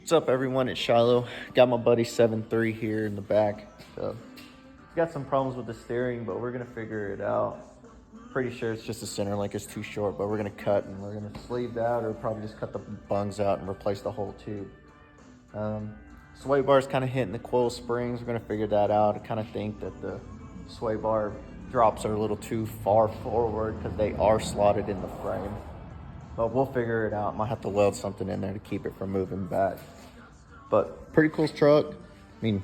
What's up, everyone? It's Shiloh. Got my buddy 7.3 here in the back. So, got some problems with the steering, but we're gonna figure it out. Pretty sure it's just the center link is too short, but we're gonna cut and we're gonna sleeve that, or probably just cut the bungs out and replace the whole tube. Sway bar is kind of hitting the coil springs. We're gonna figure that out. I kind of think that the sway bar drops are a little too far forward because they are slotted in the frame. But we'll figure it out. Might have to weld something in there to keep it from moving back. But pretty cool truck. I mean,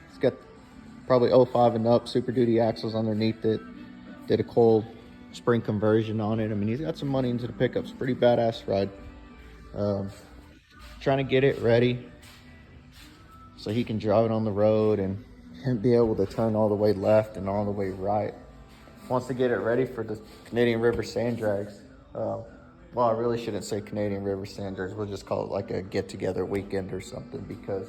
it's got probably 05 and up Super Duty axles underneath it. Did a coil spring conversion on it. I mean, he's got some money into the pickups. Pretty badass ride. Trying to get it ready so he can drive it on the road and be able to turn all the way left and all the way right. Wants to get it ready for the Canadian River sand drags. Well, I really shouldn't say Canadian River sand drags. We'll just call it like a get-together weekend or something, because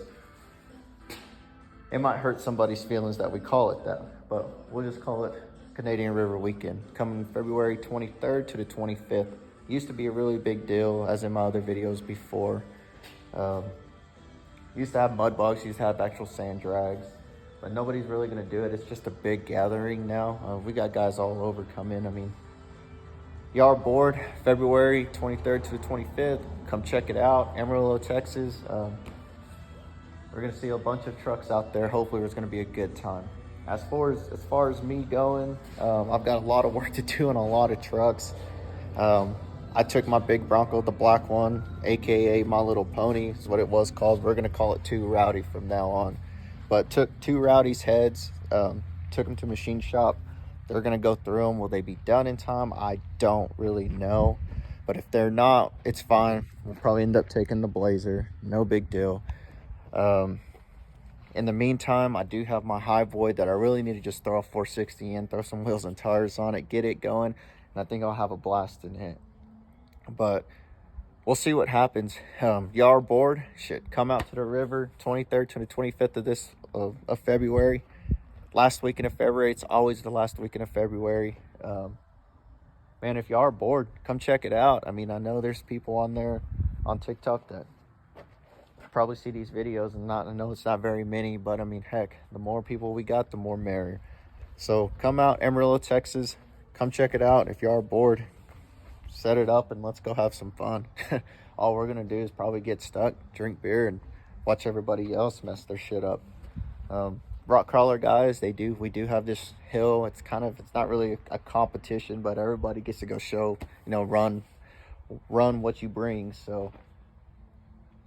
it might hurt somebody's feelings that we call it that. But we'll just call it Canadian River weekend. Coming February 23rd to the 25th. Used to be a really big deal, as in my other videos before. Used to have mud bogs, used to have actual sand drags. But nobody's really going to do it. It's just a big gathering now. We got guys all over coming. I mean, y'all are bored, February 23rd to the 25th. Come check it out, Amarillo, Texas. We're gonna see a bunch of trucks out there. Hopefully it's gonna be a good time. As far as me going, I've got a lot of work to do on a lot of trucks. I took my big Bronco, the black one, AKA My Little Pony is what it was called. We're gonna call it 2 Rowdy from now on. But took 2 Rowdy's heads, took them to machine shop. They're going to go through them. Will they be done in time? I don't really know. But if they're not, it's fine. We'll probably end up taking the Blazer. No big deal. In the meantime, I do have my High Void that I really need to just throw a 460 in, throw some wheels and tires on it, get it going. And I think I'll have a blast in it. But we'll see what happens. Y'all are bored? Shit, come out to the river 23rd to the 25th of February. Last weekend of February. It's always the last weekend of February. Man, if y'all are bored, come check it out. I mean, I know there's people on there on TikTok that probably see these videos, and I know it's not very many, but I mean, heck, the more people we got, the more merrier. So come out, Amarillo, Texas. Come check it out. If y'all are bored, set it up and let's go have some fun. All we're gonna do is probably get stuck, drink beer, and watch everybody else mess their shit up. Rock crawler guys, we do have this hill. It's not really a competition, but everybody gets to go show, run what you bring. So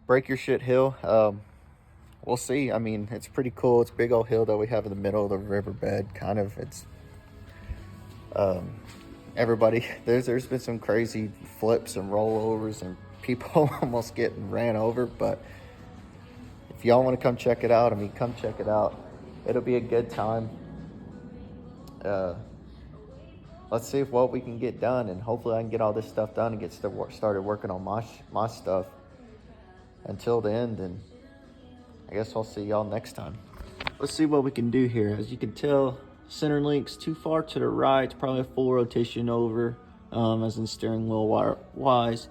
break your shit hill. We'll see. I mean, it's pretty cool. It's a big old hill that we have in the middle of the riverbed. It's everybody, there's been some crazy flips and rollovers and people almost getting ran over. But if y'all want to come check it out, come check it out. It'll be a good time. Let's see what we can get done, and hopefully I can get all this stuff done and get started working on my stuff until the end. And I guess I'll see y'all next time. Let's see what we can do here. As you can tell, center link's too far to the right. It's probably a full rotation over, as in steering wheel wise.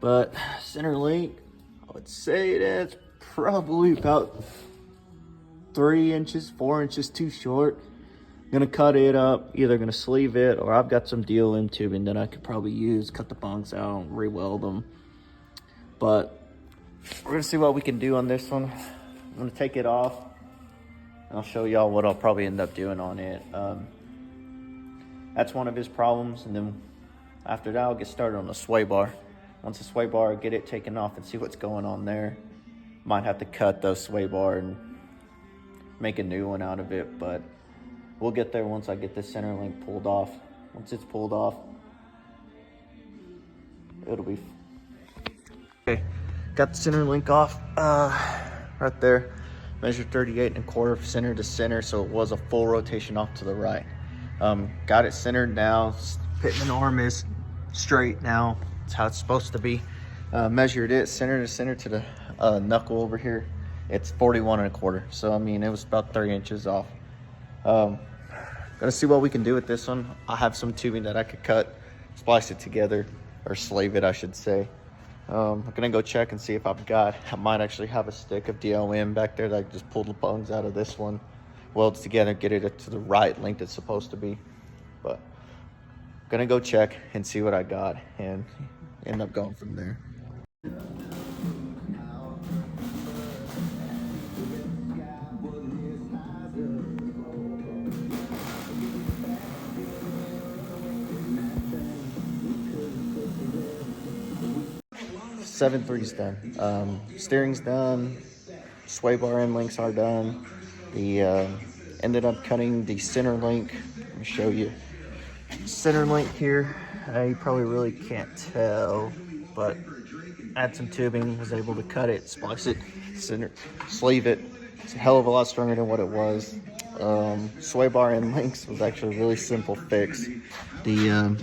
But center link, I would say that's probably about 3 inches, 4 inches too short. Gonna cut it up, either gonna sleeve it, or I've got some DOM tubing that I could probably use, cut the bungs out, re-weld them. But we're gonna see what we can do on this one. I'm gonna take it off, and I'll show y'all what I'll probably end up doing on it. That's one of his problems, and then after that I'll get started on the sway bar. Once the sway bar, get it taken off and see what's going on there. Might have to cut the sway bar and make a new one out of it, but we'll get there once I get the center link pulled off. Once it's pulled off, it'll be okay. Got the center link off right there. Measured 38 1/4 center to center, so it was a full rotation off to the right. Got it centered now. Pitman arm is straight now. That's how it's supposed to be. Measured it center to center to the knuckle over here. It's 41 1/4. So, it was about 3 inches off. Gonna see what we can do with this one. I have some tubing that I could cut, splice it together, or sleeve it, I should say. I'm gonna go check and see if I might actually have a stick of DOM back there that I just pulled the bungs out of this one, weld together, get it to the right length it's supposed to be. But gonna go check and see what I got and end up going from there. Seven threes done. Steering's done. Sway bar end links are done. The ended up cutting the center link. Let me show you. Center link here. You probably really can't tell, but add some tubing. Was able to cut it, splice it, center, sleeve it. It's a hell of a lot stronger than what it was. Sway bar end links was actually a really simple fix. The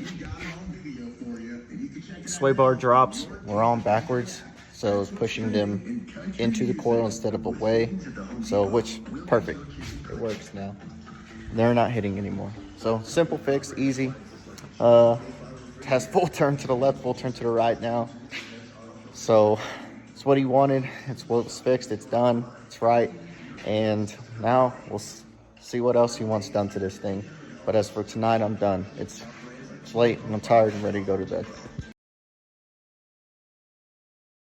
sway bar drops were on backwards, so I was pushing them into the coil instead of away, so which perfect, it works now. They're not hitting anymore, so simple fix, easy. Has full turn to the left, full turn to the right now, so it's what he wanted. It's what was fixed, it's done, it's right, and now we'll see what else he wants done to this thing. But as for tonight, I'm done. It's late and I'm tired and ready to go to bed.